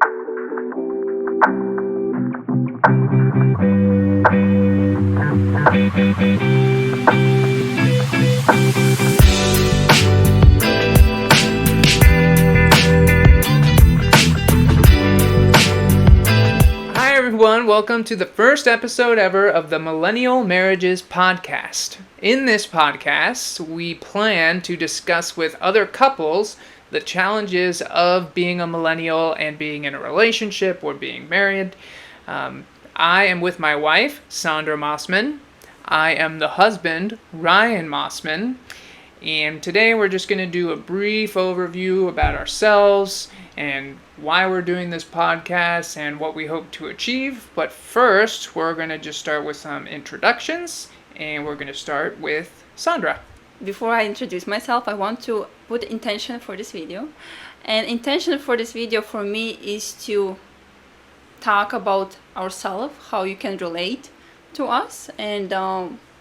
Hi everyone, welcome to the first episode ever of the Millennial Marriages Podcast. In this podcast, we plan to discuss with other couples the challenges of being a millennial and being in a relationship or being married. I am with my wife, Sandra Mossman. I am the husband, Ryan Mossman. And today we're just going to do a brief overview about ourselves and why we're doing this podcast and what we hope to achieve. But first, we're going to just start with some introductions, and we're going to start with Sandra. Before I introduce myself, I want to put intention for this video. And intention for this video for me is to talk about ourselves, how you can relate to us, and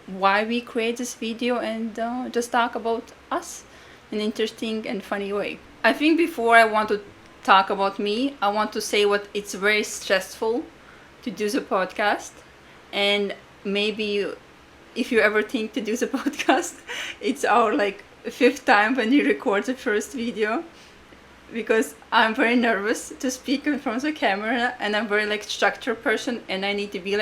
why we create this video, and just talk about us in an interesting and funny way. I think before I want to talk about me, I want to say what it's very stressful to do the podcast, and maybe if you ever think to do the podcast, it's our fifth time when you record the first video, because I'm very nervous to speak in front of the camera, and I'm very structured person, and I need to be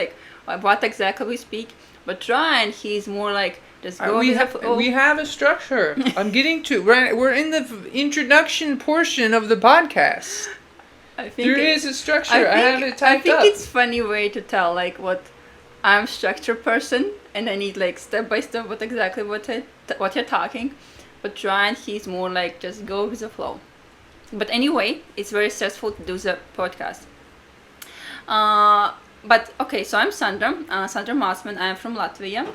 what exactly we speak. But Ryan, he's more just go. We have a structure. I'm getting to right. We're in the introduction portion of the podcast. I think there is a structure. I have it typed up. I think it's funny way to tell what I'm structured person, and I need step by step what you're talking. But Ryan, he's more just go with the flow. But anyway, it's very stressful to do the podcast. But okay, so I'm Sandra Mossman. I'm from Latvia.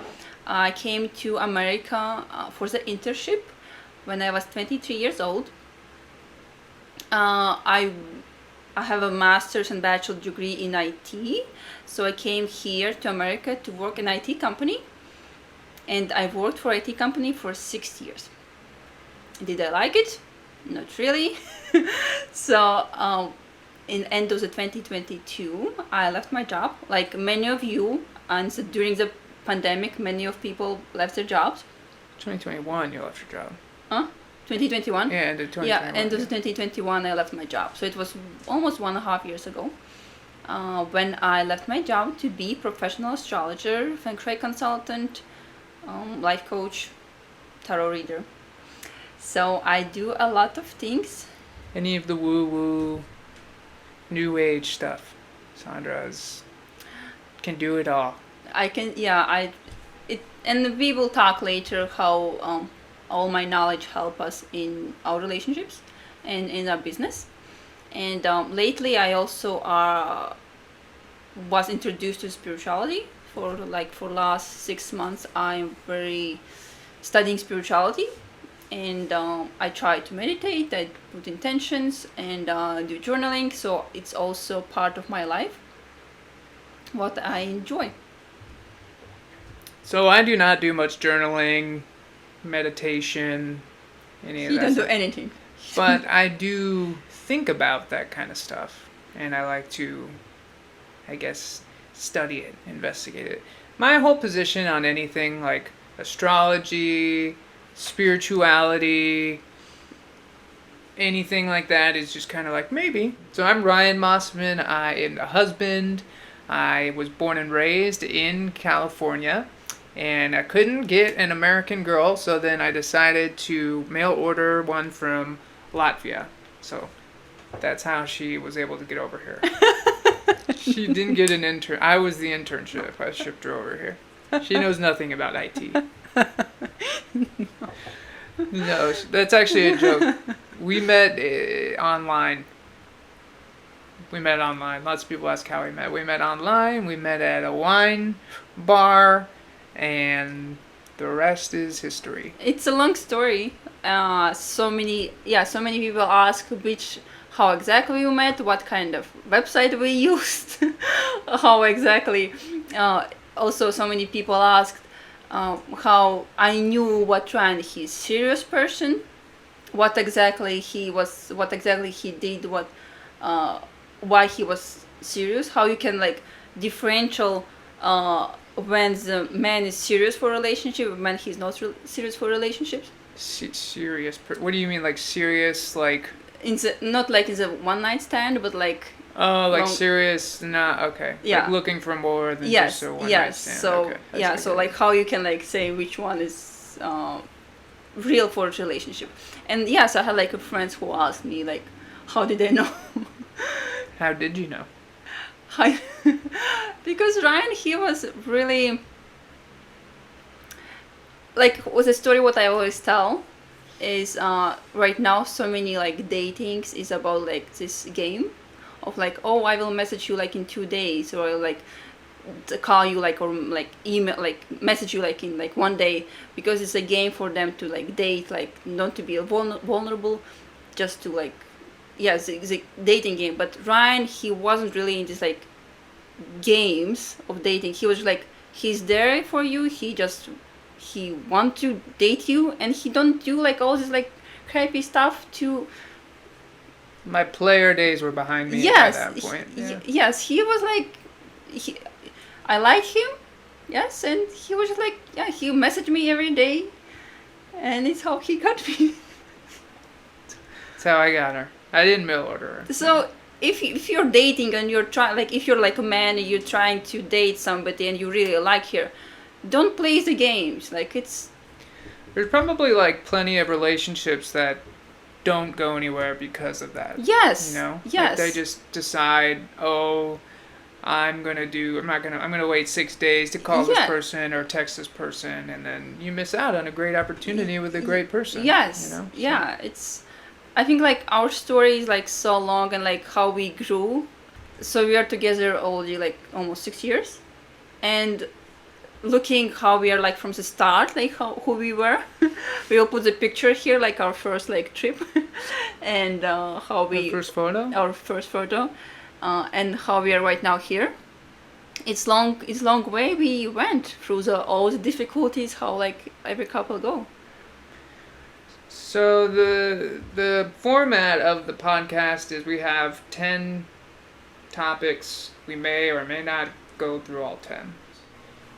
I came to America for the internship when I was 23 years old. I have a master's and bachelor degree in IT, so I came here to America to work in IT company, and I've worked for IT company for 6 years. Did I like it? Not really. So in end of the 2022, I left my job. Like many of you, and so during the pandemic, many of people left their jobs. 2021, you left your job. Huh? 2021? Yeah, end of 2021. Yeah, end of 2021, I left my job. So it was almost 1.5 years ago when I left my job to be professional astrologer, feng shui consultant, life coach, tarot reader. So I do a lot of things. Any of the woo-woo, new age stuff. Sandra's can do it all. I can, yeah, and we will talk later how all my knowledge help us in our relationships and in our business. And lately I also was introduced to spirituality for last 6 months. I'm very studying spirituality, and I try to meditate, I put intentions, and do journaling. So it's also part of my life, what I enjoy. So I do not do much journaling, meditation, any of that. You don't do anything. But I do think about that kind of stuff, and I like to, I guess, study it, investigate it. My whole position on anything like astrology, spirituality, anything like that is just kind of like maybe. So I'm Ryan Mossman. I am the husband. I was born and raised in California, and I couldn't get an American girl, so then I decided to mail order one from Latvia. So that's how she was able to get over here. She didn't get an intern. I was the internship. I shipped her over here. She knows nothing about IT. No, that's actually a joke. We met online. Lots of people ask how we met. We met online. We met at a wine bar, and the rest is history. It's a long story. So many people ask how exactly we met, what kind of website we used, how exactly. Also, so many people asked how I knew what Ryan, he's serious person, what exactly he did, why he was serious, how you can like differential when the man is serious for a relationship when he's not serious for relationships. Serious. What do you mean, like serious, like? In the not like in the one night stand, but like. Oh, like serious? Nah, okay. Yeah. Like looking for more than just a one night stand. So okay. yeah, so like how you can like say which one is real for a relationship. And yes, I had like a friends who asked me like, how did I know? How did you know? Because Ryan, he was really like was a story what I always tell is right now so many like datings is about like this game of like, oh, I will message you like in 2 days, or like to call you like, or like email like message you like in like 1 day, because it's a game for them to like date, like not to be vulnerable, just to like it's a dating game. But Ryan, he wasn't really in this like games of dating. He was like, he's there for you, he want to date you, and he don't do like all this like crappy stuff to. My player days were behind me Yes, at that point. Yes, he was like, I like him, yes, and he was like, he messaged me every day, and it's how he got me. That's how I got her. I didn't mail order her. So if you're dating and you're trying, like if you're like a man and you're trying to date somebody and you really like her, don't play the games. Like there's probably like plenty of relationships that don't go anywhere because of that. Yes. You know? Yes. Like they just decide, oh, I'm gonna wait 6 days to call this person or text this person, and then you miss out on a great opportunity with a great person. Yes. You know? Yeah. It's, I think like our story is like so long, and like how we grew. So we are together already like almost 6 years, and looking how we are like from the start, like who we were. We will put the picture here, like our first like trip, and how we our first photo, and how we are right now here. It's long way we went through all the difficulties, how like every couple go. So the format of the podcast is we have 10 topics. We may or may not go through all 10.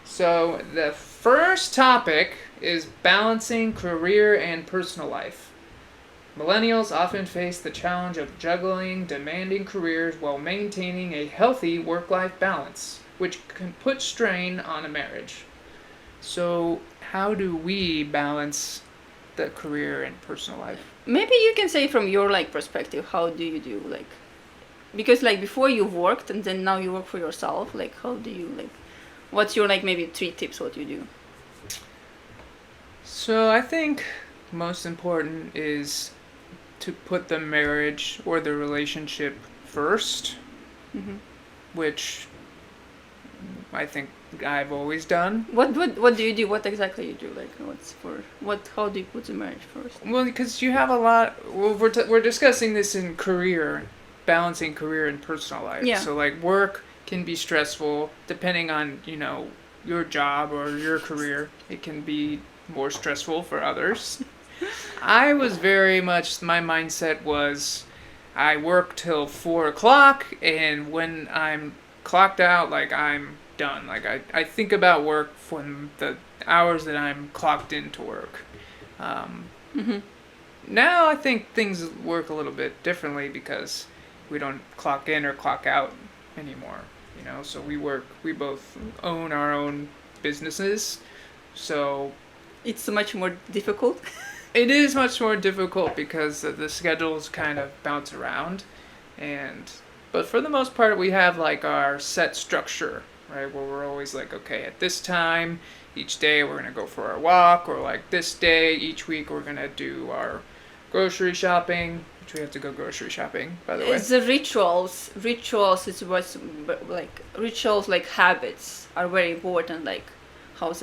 So the first topic is balancing career and personal life. Millennials often face the challenge of juggling demanding careers while maintaining a healthy work-life balance, which can put strain on a marriage. So how do we balance the career and personal life? Maybe you can say from your like perspective, how do you do like, because like before you worked and then now you work for yourself, like how do you like, what's your like maybe 3 tips what you do? So I think most important is to put the marriage or the relationship first, which I think I've always done. What do you do? What exactly you do? Like how do you put the marriage first? Well, because you have a lot. Well, we're discussing this in career, balancing career and personal life. Yeah. So like work can be stressful depending on your job or your career. It can be more stressful for others. I was very much, my mindset was I work till 4:00, and when I'm clocked out, like I'm done. Like I think about work from the hours that I'm clocked into work. Now I think things work a little bit differently because we don't clock in or clock out anymore. So we both own our own businesses, so it's much more difficult. It is much more difficult because the schedules kind of bounce around, but for the most part we have like our set structure, right, where we're always like, okay, at this time each day we're gonna go for our walk, or like this day each week we're gonna do our grocery shopping, which we have to go grocery shopping, by the way. It's the rituals is what's like rituals, like habits are very important, like how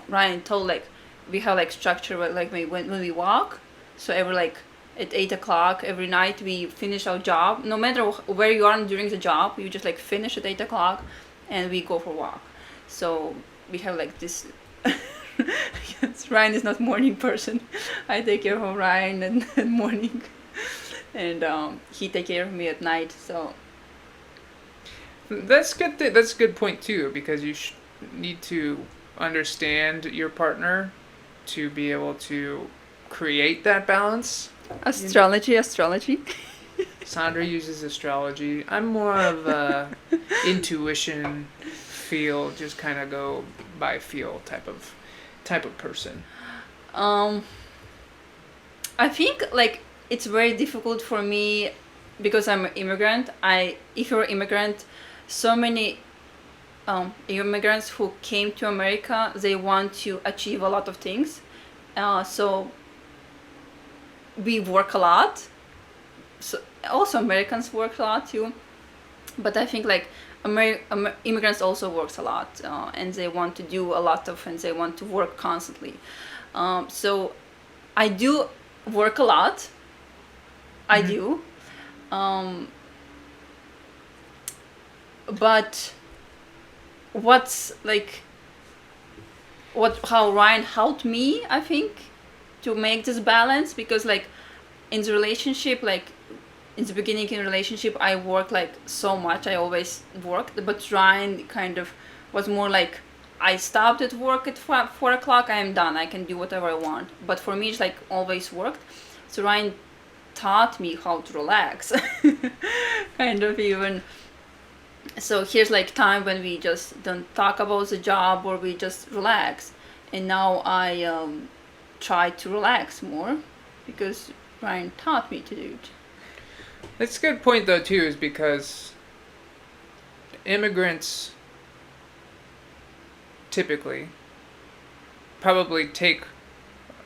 Ryan told, like we have like structure where, like when we walk, so every like at 8:00 every night we finish our job, no matter where you are during the job, you just like finish at 8:00 and we go for a walk. So we have like this. Yes, Ryan is not morning person. I take care of Ryan in morning, and he take care of me at night. So That's good. That's a good point too, because you need to understand your partner to be able to create that balance. Astrology. Sandra uses astrology. I'm more of a intuition, feel, just kind of go by feel type of person. Um, I think like it's very difficult for me because I'm an immigrant. If you're an immigrant, so many immigrants who came to America, they want to achieve a lot of things. So we work a lot. So also Americans work a lot too, but I think like immigrants also works a lot, and they want to do a lot of, and they want to work constantly. So I do work a lot. I do. But what's like how Ryan helped me, I think, to make this balance, because like in the relationship, like in the beginning in relationship, I worked like so much. I always worked, but Ryan kind of was more like, I stopped at work at 4 o'clock. I am done. I can do whatever I want. But for me, it's like always worked. So Ryan taught me how to relax, kind of even. So here's like time when we just don't talk about the job, or we just relax. And now I try to relax more because Ryan taught me to do it. That's a good point though too, is because immigrants typically probably take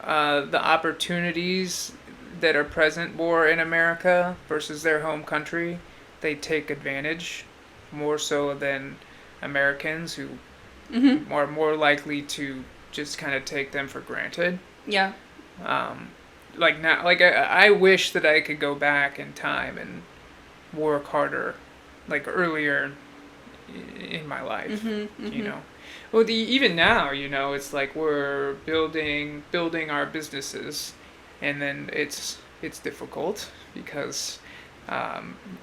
the opportunities that are present more in America versus their home country. They take advantage more so than Americans, who are more likely to just kind of take them for granted. Yeah. Like now, like I wish that I could go back in time and work harder, like earlier in my life. You know, well, even now, you know, it's like we're building our businesses, and then it's difficult because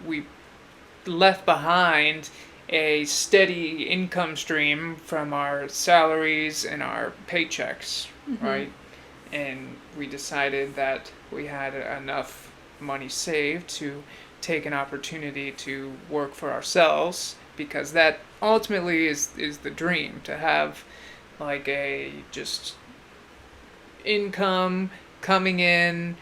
we left behind a steady income stream from our salaries and our paychecks, right? And we decided that we had enough money saved to take an opportunity to work for ourselves, because that ultimately is the dream, to have like a just income coming in,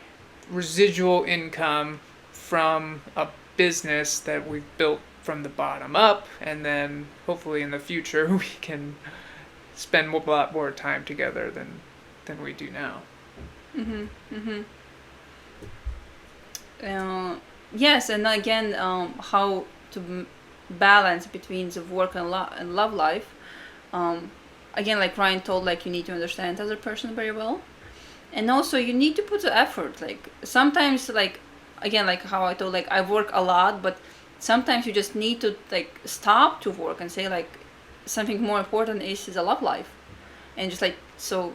residual income from a business that we've built from the bottom up, and then hopefully in the future we can spend a lot more time together than we do now. Yes, and again, how to balance between the work and love life. Again, like Ryan told, like you need to understand the other person very well, and also you need to put the effort. Like sometimes, like again, like how I told, like I work a lot, but sometimes you just need to like stop to work and say like something more important is the love life, and just like so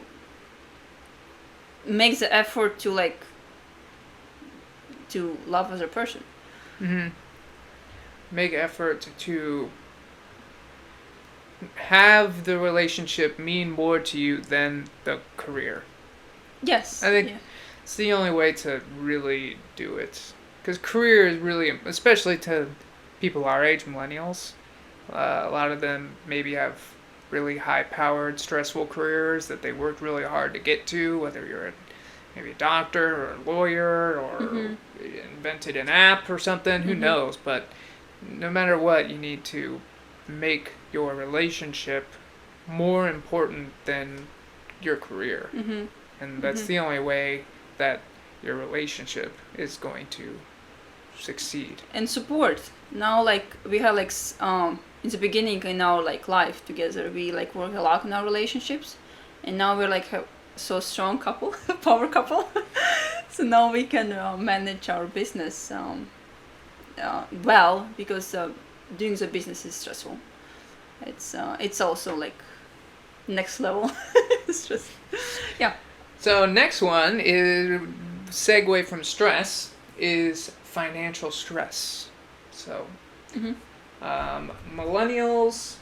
make the effort to like to love other person. Make effort to have the relationship mean more to you than the career. Yes, I think it's the only way to really do it, because career is really, especially to people our age, millennials, a lot of them maybe have really high-powered, stressful careers that they worked really hard to get to, whether you're maybe a doctor or a lawyer or invented an app or something, who knows, but no matter what, you need to make your relationship more important than your career. And that's the only way that your relationship is going to succeed. And support. Now like we have like in the beginning in our like life together, we like work a lot in our relationships, and now we're like so strong couple, power couple. So now we can manage our business well, because doing the business is stressful. It's also like next level. It's just So next one is segue from stress is financial stress. So Millennials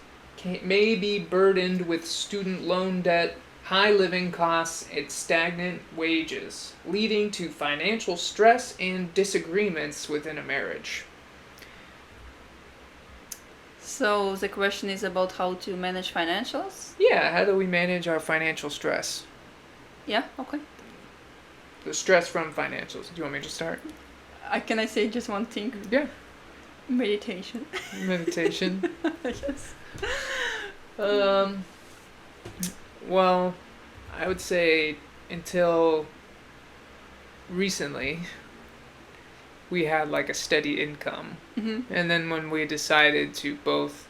may be burdened with student loan debt, high living costs, and stagnant wages, leading to financial stress and disagreements within a marriage. So the question is about how to manage financials? Yeah, how do we manage our financial stress? Yeah, okay. The stress from financials. Do you want me to start? Can I say just one thing? Yeah. Meditation. Meditation. Yes. Well, I would say until recently, we had like a steady income. Mm-hmm. And then when we decided to both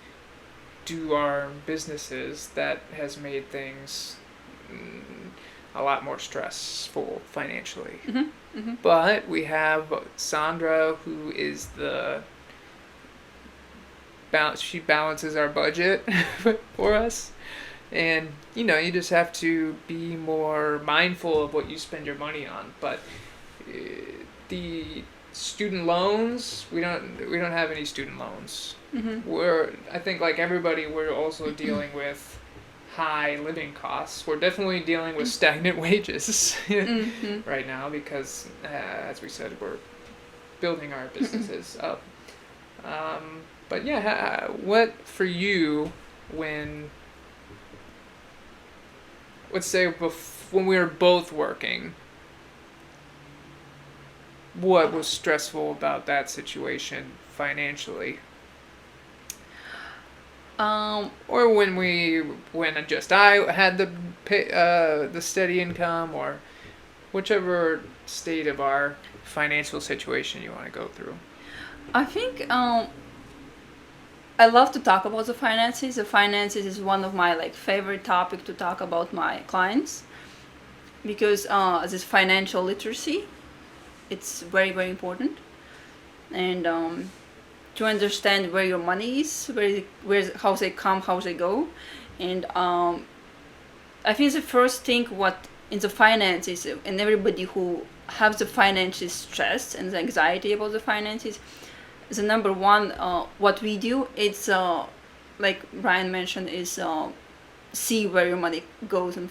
do our businesses, that has made things a lot more stressful financially. Mm-hmm. Mm-hmm. But we have Sandra, who is she balances our budget for us. And, you know, you just have to be more mindful of what you spend your money on. But the student loans, we don't have any student loans. Mm-hmm. I think like everybody, we're also dealing with high living costs. We're definitely dealing with stagnant wages Mm-hmm. right now because, as we said, we're building our businesses up. But yeah, what for you when, let's say when we were both working, what was stressful about that situation financially? Or when just I had the steady income, or whichever state of our financial situation you want to go through. I think I love to talk about the finances. The finances is one of my favorite topic to talk about my clients because this financial literacy, it's very, very important, and to understand where your money is, how they come, how they go, and I think the first thing what in the finances and everybody who have the financial stress and the anxiety about the finances, the number one what we do it's like Brian mentioned is see where your money goes and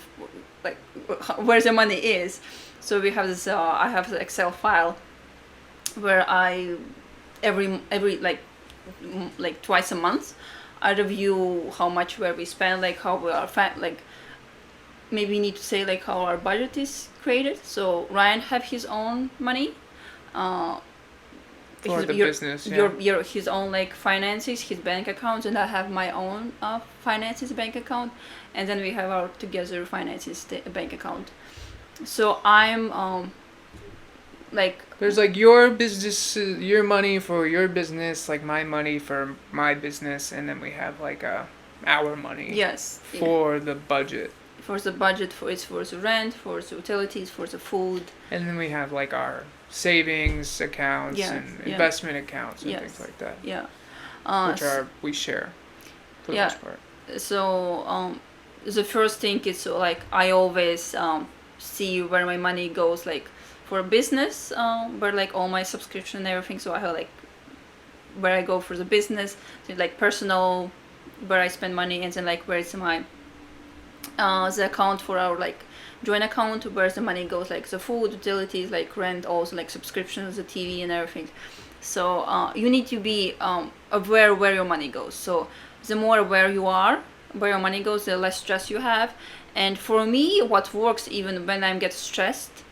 where the money is. So we have this I have the Excel file where I every twice a month I review how much where we spend, how we are maybe need to say how our budget is created. So Ryan have his own money For the business, yeah. His own finances, his bank accounts, and I have my own finances bank account, and then we have our together finances bank account. So I'm there's your business, your money for your business, my money for my business, and then we have our money. Yes. For the budget. For the budget, it's for the rent, for the utilities, for the food. And then we have our savings accounts and investment accounts and things like that. Yeah. Which we share for the most part. So the first thing is I always see where my money goes for business, where all my subscription and everything. So I have where I go for the business, so personal, where I spend money, and then where it's my the account for our joint account where the money goes, the food, utilities, rent, also subscriptions, the TV and everything. So you need to be aware where your money goes. So the more aware you are where your money goes, the less stress you have. And for me, what works even when I get stressed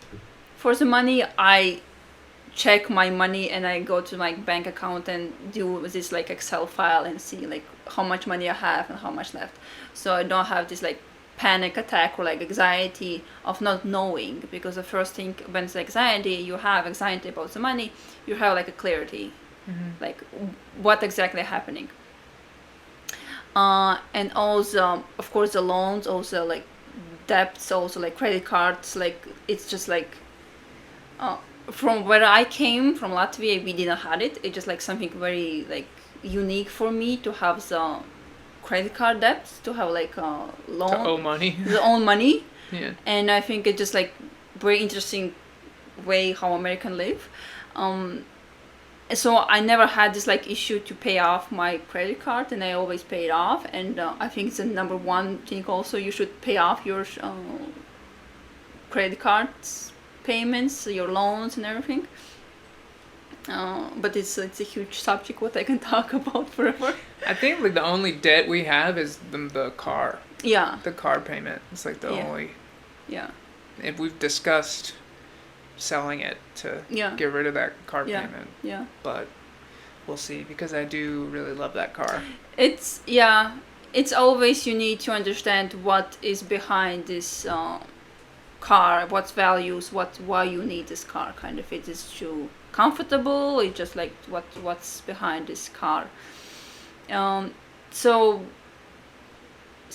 for the money, I check my money and I go to my bank account and do this Excel file and see how much money I have and how much left. So I don't have this panic attack or anxiety of not knowing, because the first thing when it's anxiety, you have anxiety about the money, you have a clarity, what exactly happening. And also of course the loans, also debts, also credit cards, it's just from where I came from, Latvia, we didn't have it. It's just something very unique for me to have the credit card debts, to have a loan, to owe money, the own money. Yeah. And I think it's just very interesting way how American live. so I never had this like issue to pay off my credit card, and I always pay it off. And I think it's the number one thing also, you should pay off your credit cards payments, your loans and everything. But it's a huge subject what I can talk about forever. I think like the only debt we have is the car. Yeah. The car payment. It's like the only. Yeah. If we've discussed selling it to get rid of that car payment. Yeah. But we'll see, because I do really love that car. It's always, you need to understand what is behind this car, what's values, why you need this car, kind of. It is too comfortable, it's just like what's behind this car. So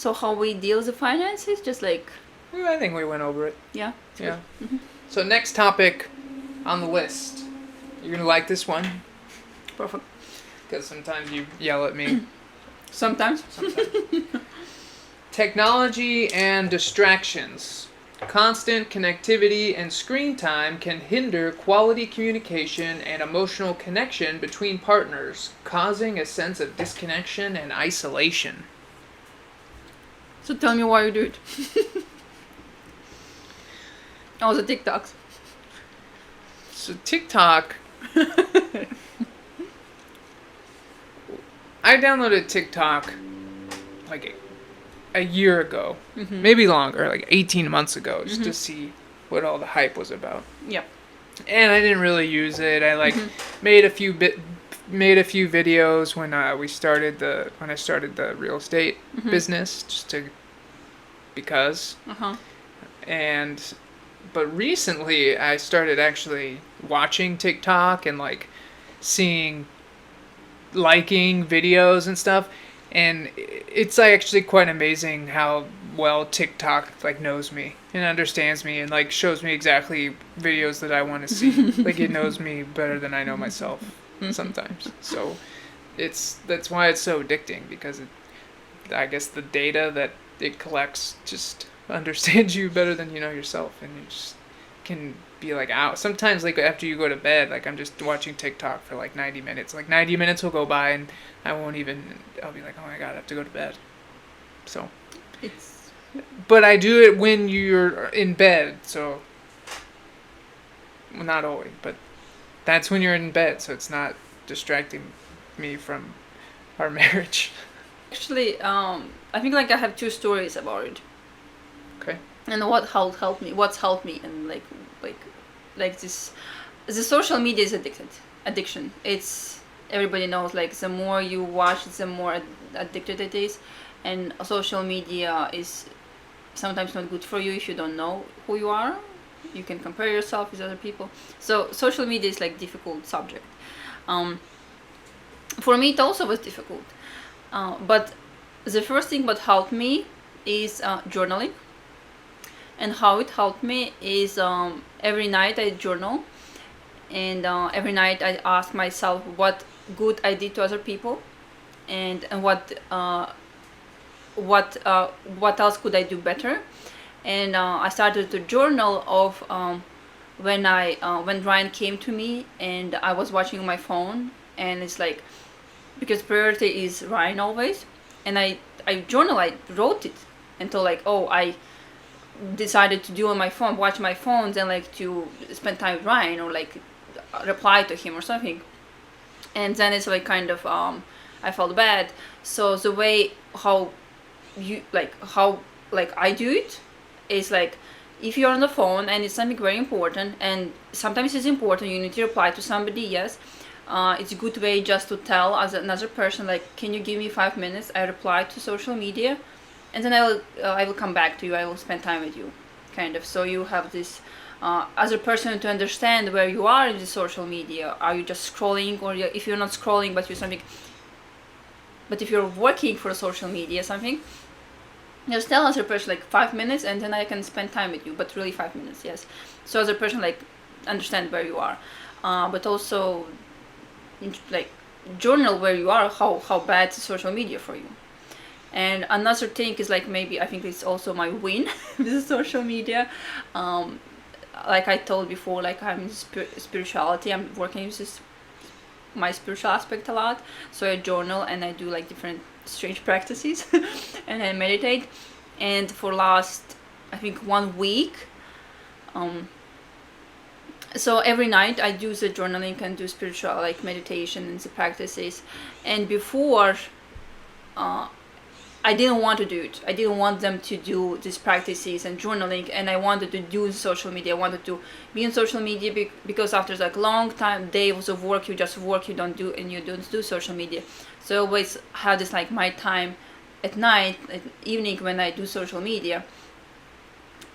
how we deal with the finances, just like, I think we went over it. Yeah. Mm-hmm. So next topic on the list. You're gonna like this one. Perfect. Because sometimes you yell at me. Sometimes. Technology and distractions. Constant connectivity and screen time can hinder quality communication and emotional connection between partners, causing a sense of disconnection and isolation. So tell me why you do it. Oh, the TikToks. So TikTok... I downloaded TikTok like a year ago, maybe longer, like 18 months ago, just to see what all the hype was about. Yep. And I didn't really use it. I like made a few videos when I started the real estate business, just to because. But recently I started actually watching TikTok and like liking videos and stuff, and it's like actually quite amazing how well TikTok like knows me and understands me and like shows me exactly videos that I want to see. Like it knows me better than I know myself sometimes. So that's why it's so addicting, because I guess the data that it collects just understands you better than you know yourself, and you just can be like out. Sometimes like after you go to bed, like I'm just watching TikTok for like 90 minutes. Like 90 minutes will go by and I'll be like, oh my god, I have to go to bed. So but I do it when you're in bed, so well, not always, but that's when you're in bed, so it's not distracting me from our marriage. Actually, I think like I have two stories about it. Okay. And what's helped me, and like this, the social media is addiction. It's, everybody knows, like the more you watch, the more addicted it is, and social media is sometimes not good for you if you don't know who you are. You can compare yourself with other people. So social media is like difficult subject. For me, it also was difficult. But the first thing what helped me is journaling. And how it helped me is every night I journal, and every night I ask myself what good I did to other people, and what else could I do better. And I started to journal of when Ryan came to me and I was watching my phone, and it's like, because priority is Ryan always, and I wrote it until like, oh, I decided to do on my phone, watch my phones, and like to spend time with Ryan, or like reply to him or something. And then it's like kind of I felt bad. So the way how I do it is like, if you're on the phone and it's something very important, and sometimes it's important, you need to reply to somebody, yes, it's a good way just to tell as another person, like, can you give me 5 minutes, I reply to social media, and then I will come back to you, I will spend time with you, kind of. So you have this other person to understand where you are in the social media. Are you just scrolling, or if you're not scrolling but you're something, but if you're working for social media something, just tell other person like 5 minutes, and then I can spend time with you, but really 5 minutes, yes. So other person like understand where you are, but also like journal where you are, how bad is social media for you. And another thing is like, maybe I think it's also my win with social media. Like I told before, like I'm in spirituality, I'm working with this my spiritual aspect a lot. So I journal and I do like different strange practices and I meditate. And for last, I think 1 week, so every night I do the journaling and do spiritual like meditation and the practices. And before, I didn't want to do it. I didn't want them to do these practices and journaling, and I wanted to do social media. I wanted to be on social media because after like long time days of work, you just work, you don't do social media. So I always have this like my time at night, at evening when I do social media.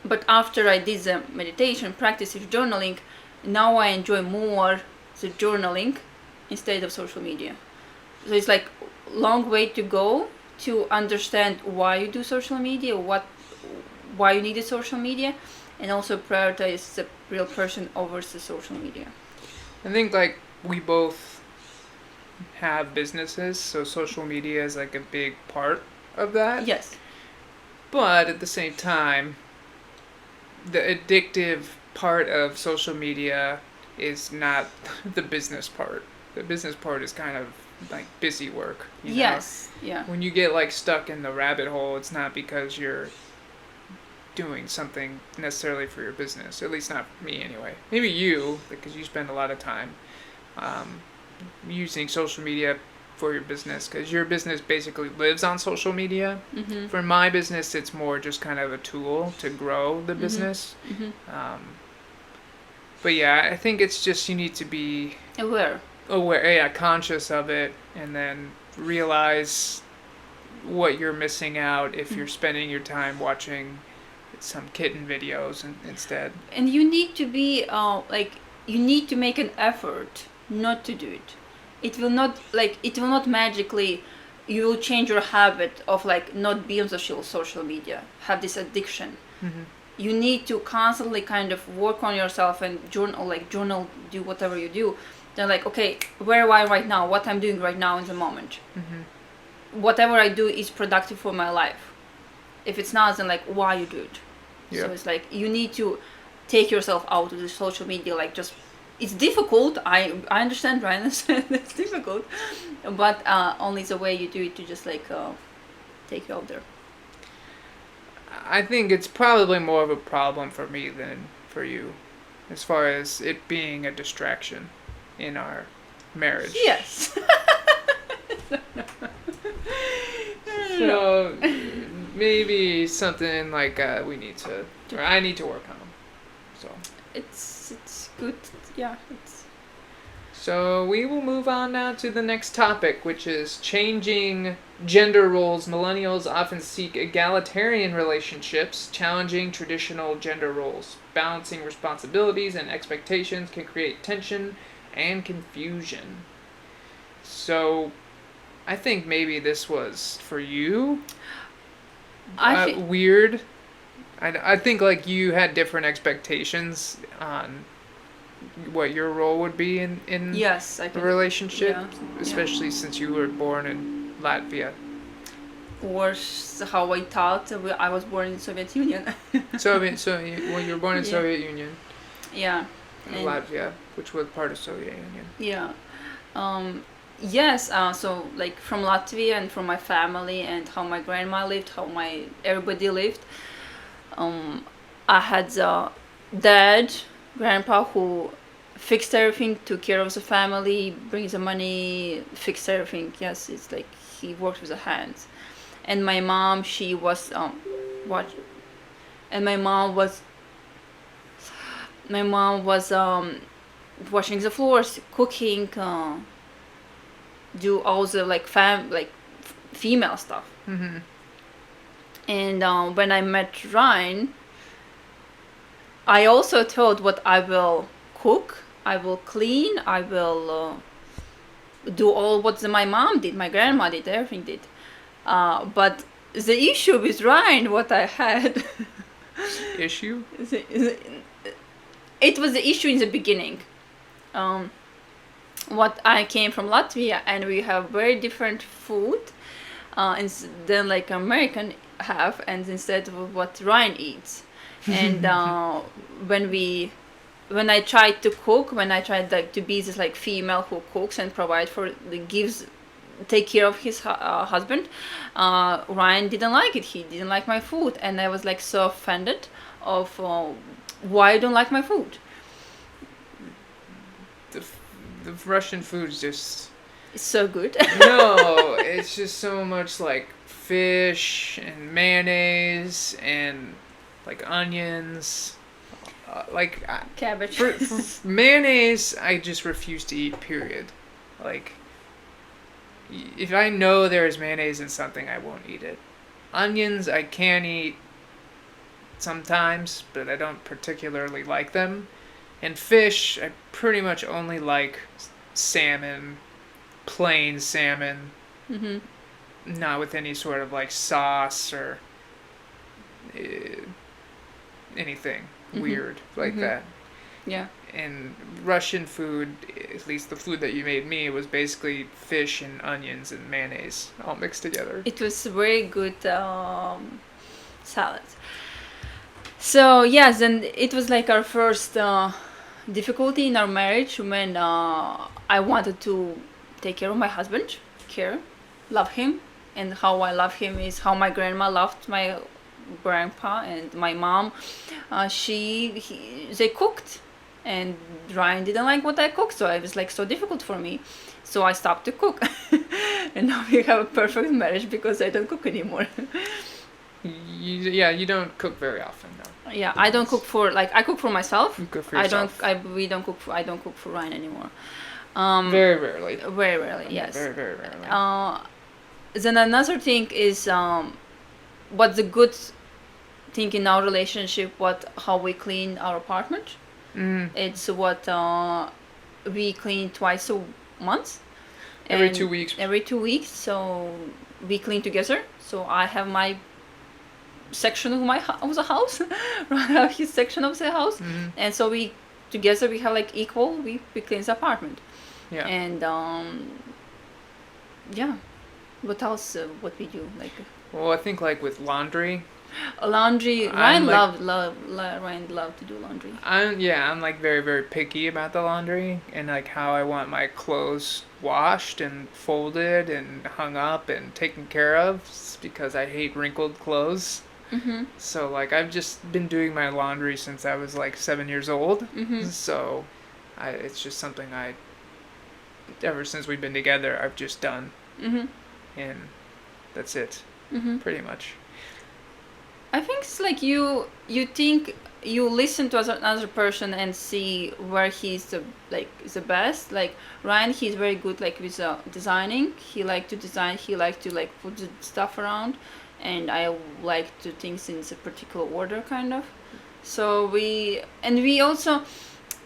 But after I did the meditation practices, journaling, now I enjoy more the journaling instead of social media. So it's like long way to go to understand why you do social media, why you need the social media, and also prioritize the real person over the social media. I think like we both have businesses, so social media is like a big part of that. Yes. But at the same time, the addictive part of social media is not the business part. The business part is kind of like busy work. You know? Yes. Yeah. When you get like stuck in the rabbit hole, it's not because you're doing something necessarily for your business. At least not me anyway. Maybe you, because you spend a lot of time using social media for your business, because your business basically lives on social media. Mm-hmm. For my business, it's more just kind of a tool to grow the business. Mm-hmm. But yeah, I think it's just you need to be Aware, conscious of it, and then realize what you're missing out if you're spending your time watching some kitten videos instead. and you need to be you need to make an effort not to do it. It will not magically, you will change your habit of like not be on social media, have this addiction. Mm-hmm. You need to constantly kind of work on yourself and journal, do whatever you do. Then like, okay, where am I right now? What I'm doing right now in the moment. Mm-hmm. Whatever I do is productive for my life. If it's not, then like, why you do it? Yeah. So it's like you need to take yourself out of the social media. Like just, it's difficult. I understand, Ryan. It's difficult, but only the way you do it to just like take you out there. I think it's probably more of a problem for me than for you, as far as it being a distraction in our marriage. Yes. So maybe something like we need to, or I need to work on. So It's good. Yeah. So we will move on now to the next topic, which is changing gender roles. Millennials often seek egalitarian relationships, challenging traditional gender roles. Balancing responsibilities and expectations can create tension and confusion. So I think maybe this was for you. Weird. I think like you had different expectations on what your role would be in Yes, I the can. Yeah, especially since you were born in Latvia. Or how I thought I was born in Soviet Union. You were born in Yeah. Soviet Union, Yeah. in Latvia, which was part of Soviet Union. Yeah. Yes. So like from Latvia and from my family and how my grandma lived, how everybody lived. I had the dad, grandpa who fixed everything, took care of the family, brings the money, fixed everything. Yes, it's like he worked with the hands. And my mom, she was and my mom was washing the floors, cooking, do all the like female stuff. Mm-hmm. And when I met Ryan, I also thought what I will cook, I will clean, I will do all what my mom did, my grandma did, everything did. But the issue with Ryan, what I had... Issue? It was the issue in the beginning. What I came from Latvia and we have very different food than like American have, and instead of what Ryan eats. And when we when I tried to cook, when I tried like to be this like female who cooks and provide for take care of his husband, Ryan didn't like it. He didn't like my food, and I was like so offended of why you don't like my food. The Russian food is just It's so good. no. It's just so much like fish and mayonnaise and like onions. Cabbage. For mayonnaise, I just refuse to eat. Period. Like, if I know there is mayonnaise in something, I won't eat it. Onions, I can eat sometimes, but I don't particularly like them. And fish, I pretty much only like salmon, plain salmon, Mm-hmm. not with any sort of like sauce or anything weird like that. Yeah. And Russian food, at least the food that you made me, was basically fish and onions and mayonnaise all mixed together. It was very good salad. So yes, and it was like our first difficulty in our marriage when I wanted to take care of my husband, love him, and how I love him is how my grandma loved my grandpa and my mom. They cooked, and Ryan didn't like what I cooked, so it was like so difficult for me. So I stopped to cook, and now we have a perfect marriage because I don't cook anymore. You don't cook very often, though. Yeah, I don't cook for I cook for myself. You cook for yourself. I don't cook for Ryan anymore. Very rarely. Very rarely, yes. Very, very rarely. Then another thing is what's the good thing in our relationship, how we clean our apartment. It's what we clean twice a month. Every 2 weeks. Every 2 weeks, so we clean together. So I have my section of the house, Ryan have his section of the house, and so we together we have like equal. We clean the apartment. Yeah. And yeah. What else? What we do like? Well, I think like with laundry. Laundry. Ryan loved to do laundry. I'm like very, very picky about the laundry and like how I want my clothes washed and folded and hung up and taken care of because I hate wrinkled clothes. So like I've just been doing my laundry since I was like 7 years old. So it's just something ever since we've been together, I've just done. And that's it. Pretty much. I think it's like you think you listen to another person and see where he's the best. Like Ryan, he's very good like with designing. He like to design. He like to like put the stuff around, and I like to things in a particular order kind of. So we also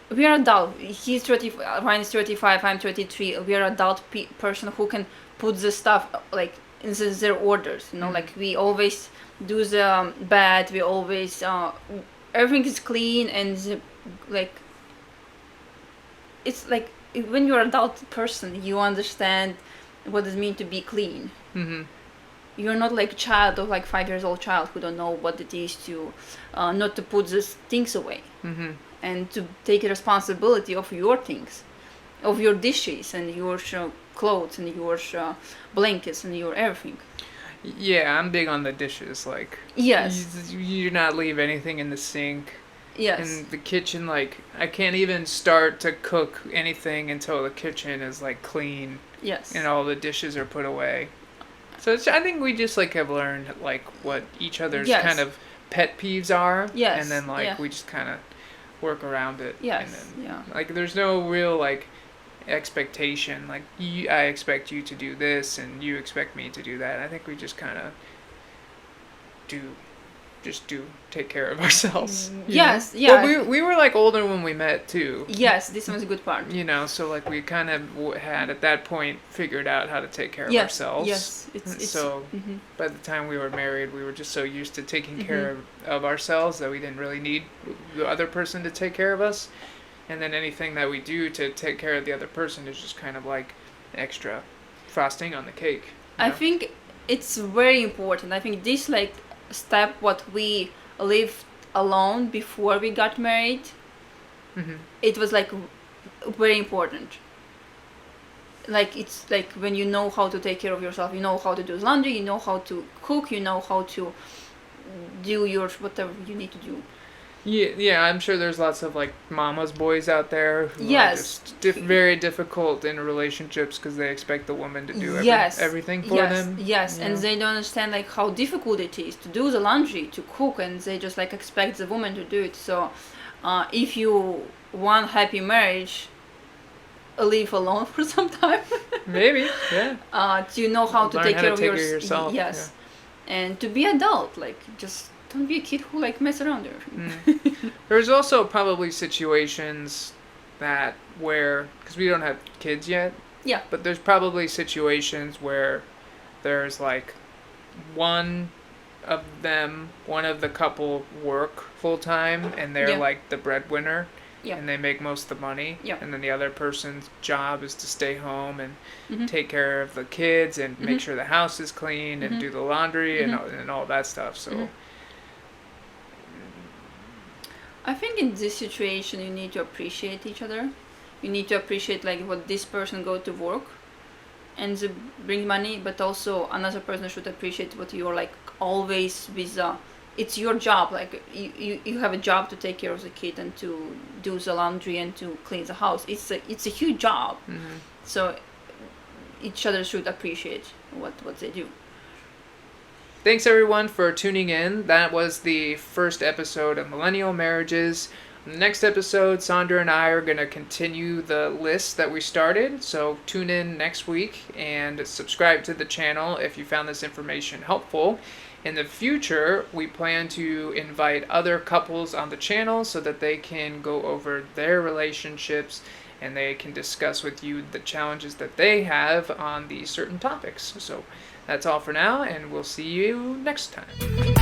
we are adult. He's 30. Ryan is 35. I'm 33. We are adult person who can put the stuff like in their orders. You know, like we always do the bed. We always everything is clean and like it's like when you're an adult person, you understand what it means to be clean. You're not like a child or like 5 years old child who don't know what it is to not to put these things away and to take responsibility of your things, of your dishes and your clothes and your blankets and your everything. Yeah, I'm big on the dishes. Like, yes, you do not leave anything in the sink. Yes. In the kitchen, like I can't even start to cook anything until the kitchen is like clean. Yes. And all the dishes are put away. So I think we just like have learned like what each other's kind of pet peeves are. Yes. And then like we just kind of work around it. Yes. And then, like there's no real like expectation. Like I expect you to do this and you expect me to do that. I think we just kind of take care of ourselves. Yes, know? yeah. Well, we were like older when we met too. Yes, this was a good part. You know, so like we kind of had at that point figured out how to take care of ourselves. Yes, it's so by the time we were married, we were just so used to taking care of ourselves that we didn't really need the other person to take care of us. And then anything that we do to take care of the other person is just kind of like extra frosting on the cake. I think it's very important. I think this like step what we lived alone before we got married it was like very important. Like it's like when you know how to take care of yourself, you know how to do laundry, you know how to cook, you know how to do your whatever you need to do. Yeah, I'm sure there's lots of like mama's boys out there who Yes. are just very difficult in relationships because they expect the woman to do Yes. everything for Yes. them. Yes, you and know? they don't understand like how difficult it is to do the laundry, to cook, and they just like expect the woman to do it. So, if you want happy marriage, live alone for some time. Maybe, yeah. To know how to Learn take how care to of take care of yourself. Yes, and to be adult, like just don't be a kid who like mess around there. There's also probably situations that where, because we don't have kids yet, Yeah. but there's probably situations where there's like one of the couple work full time and they're Yeah. like the breadwinner. Yeah. And they make most of the money. Yeah. And then the other person's job is to stay home and Mhm. take care of the kids and make Mhm. sure the house is clean and Mhm. do the laundry Mhm. and all that stuff. So Mhm. I think in this situation you need to appreciate each other. You need to appreciate like what this person go to work and they bring money, but also another person should appreciate what you're like always with it's your job, like you have a job to take care of the kid and to do the laundry and to clean the house. It's a huge job. So each other should appreciate what they do. thanks everyone for tuning in. That was the first episode of Millennial Marriages. In the next episode, Sandra and I are going to continue the list that we started. So tune in next week and subscribe to the channel if you found this information helpful. In the future, we plan to invite other couples on the channel so that they can go over their relationships and they can discuss with you the challenges that they have on these certain topics. So that's all for now, and we'll see you next time.